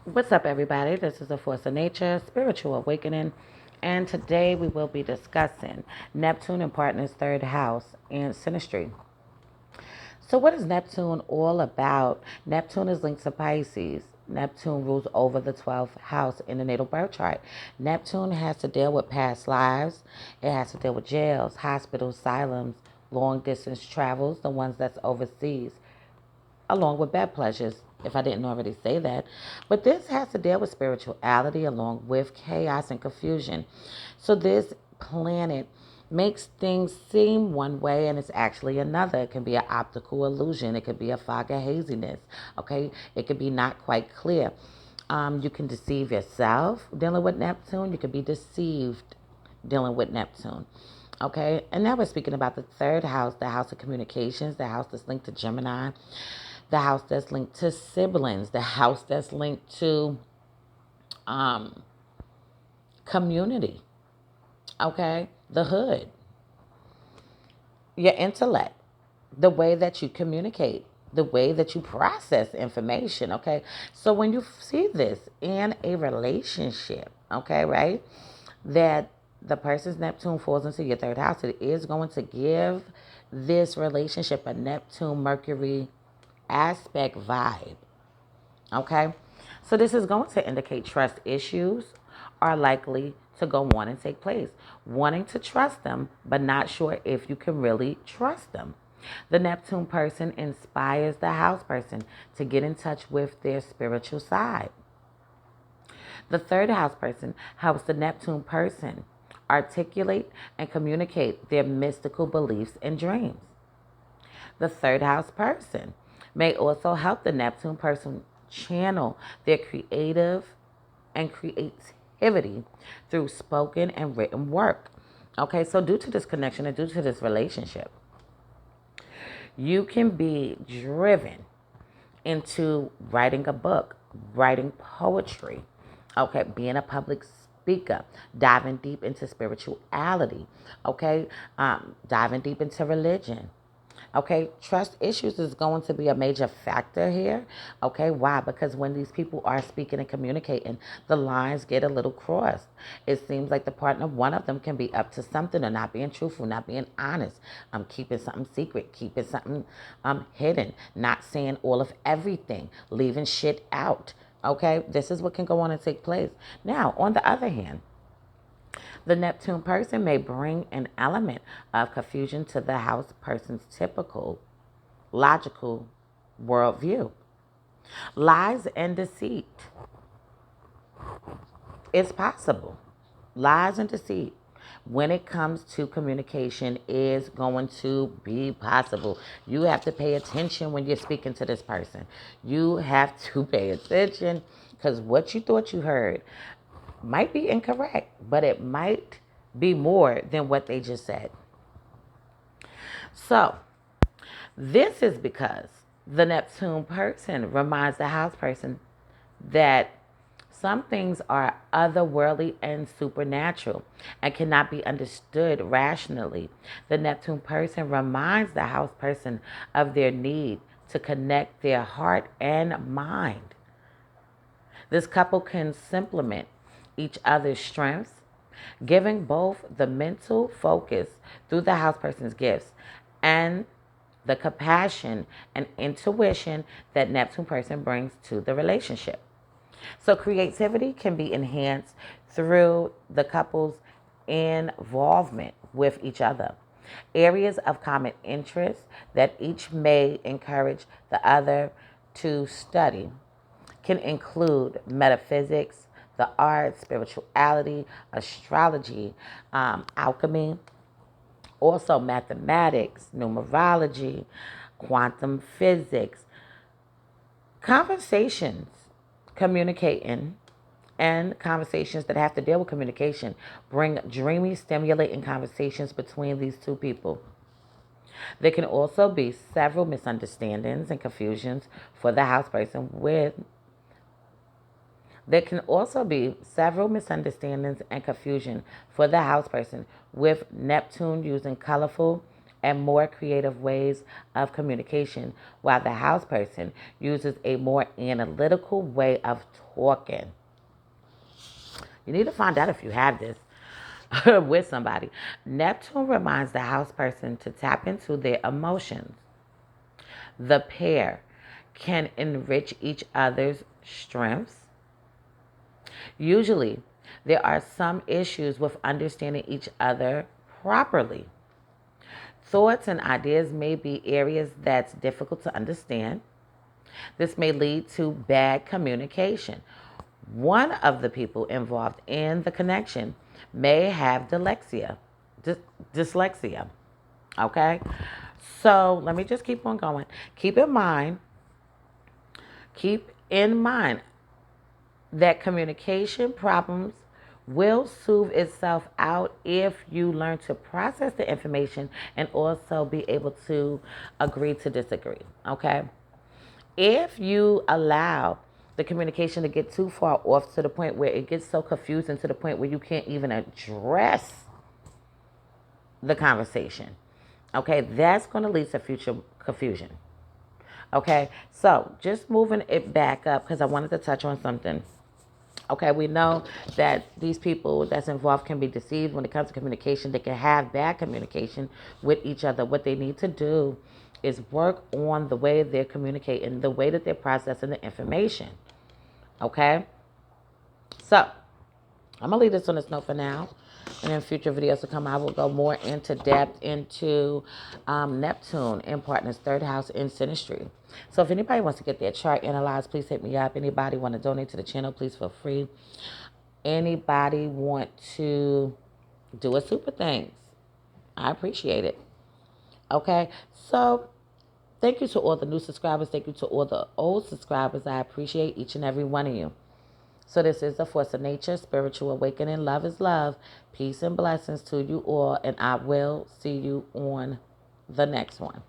What's up, everybody? This is A Force of Nature, Spiritual Awakening, and today we will be discussing Neptune and Partner's third house and Synastry. So, what is Neptune all about? Neptune is linked to Pisces. Neptune rules over the 12th house in the natal birth chart. Neptune has to deal with past lives, it has to deal with jails, hospitals, asylums, long distance travels, the ones that's overseas, along with bed pleasures, if I didn't already say that. But this has to deal with spirituality along with chaos and confusion. So this planet makes things seem one way and it's actually another. It can be an optical illusion. It could be a fog of haziness. Okay. It could be not quite clear. You can deceive yourself dealing with Neptune. You could be deceived dealing with Neptune. Okay, and now we're speaking about the third house, the house of communications, the house that's linked to Gemini, the house that's linked to siblings, the house that's linked to um, community, okay, the hood, your intellect, the way that you communicate, the way that you process information, okay? So when you see this in a relationship, okay, right, that the person's Neptune falls into your third house, it is going to give this relationship a Neptune Mercury aspect vibe. Okay? So this is going to indicate trust issues are likely to go on and take place. Wanting to trust them, but not sure if you can really trust them. The Neptune person inspires the house person to get in touch with their spiritual side. The third house person helps the Neptune person articulate and communicate their mystical beliefs and dreams. The third house person may also help the Neptune person channel their creative and creativity through spoken and written work. Okay, so due to this connection and due to this relationship, you can be driven into writing a book, writing poetry, okay, being a public speaker, diving deep into spirituality, okay, diving deep into religion. Okay, trust issues is going to be a major factor here. Okay, why? Because when these people are speaking and communicating, the lines get a little crossed. It seems like the partner, one of them can be up to something or not being truthful, not being honest, keeping something secret, keeping something hidden, not saying all of everything, leaving shit out. Okay, this is what can go on and take place. Now, on the other hand, the Neptune person may bring an element of confusion to the house person's typical logical worldview. Lies and deceit. It's possible. Lies and deceit when it comes to communication is going to be possible. You have to pay attention when you're speaking to this person. You have to pay attention because what you thought you heard might be incorrect, but it might be more than what they just said. So, this is because the Neptune person reminds the house person that some things are otherworldly and supernatural and cannot be understood rationally. The Neptune person reminds the house person of their need to connect their heart and mind. This couple can supplement each other's strengths, giving both the mental focus through the house person's gifts and the compassion and intuition that Neptune person brings to the relationship. So creativity can be enhanced through the couple's involvement with each other. Areas of common interest that each may encourage the other to study can include metaphysics, the arts, spirituality, astrology, alchemy, also mathematics, numerology, quantum physics, conversations, communicating, and conversations that have to deal with communication bring dreamy, stimulating conversations between these two people. There can also be several misunderstandings and confusions for the house person with There can also be several misunderstandings and confusion for the house person with Neptune using colorful and more creative ways of communication, while the house person uses a more analytical way of talking. You need to find out if you have this with somebody. Neptune reminds the house person to tap into their emotions. The pair can enrich each other's strengths. Usually, there are some issues with understanding each other properly. Thoughts and ideas may be areas that's difficult to understand. This may lead to bad communication. One of the people involved in the connection may have dyslexia. Okay? So let me just keep on going. Keep in mind that communication problems will soothe itself out if you learn to process the information and also be able to agree to disagree. Okay? If you allow the communication to get too far off to the point where it gets so confusing to the point where you can't even address the conversation, okay, that's going to lead to future confusion. Okay, so just moving it back up because I wanted to touch on something. Okay, we know that these people that's involved can be deceived when it comes to communication. They can have bad communication with each other. What they need to do is work on the way they're communicating, the way that they're processing the information. Okay? So, I'm going to leave this on this note for now. And in future videos to come, I will go more into depth into Neptune in Partner's third house in Synastry. So if anybody wants to get their chart analyzed, please hit me up. Anybody want to donate to the channel, please feel free. Anybody want to do a super thanks? I appreciate it. Okay, so thank you to all the new subscribers. Thank you to all the old subscribers. I appreciate each and every one of you. So this is the Force of Nature, Spiritual Awakening. Love is love. Peace and blessings to you all. And I will see you on the next one.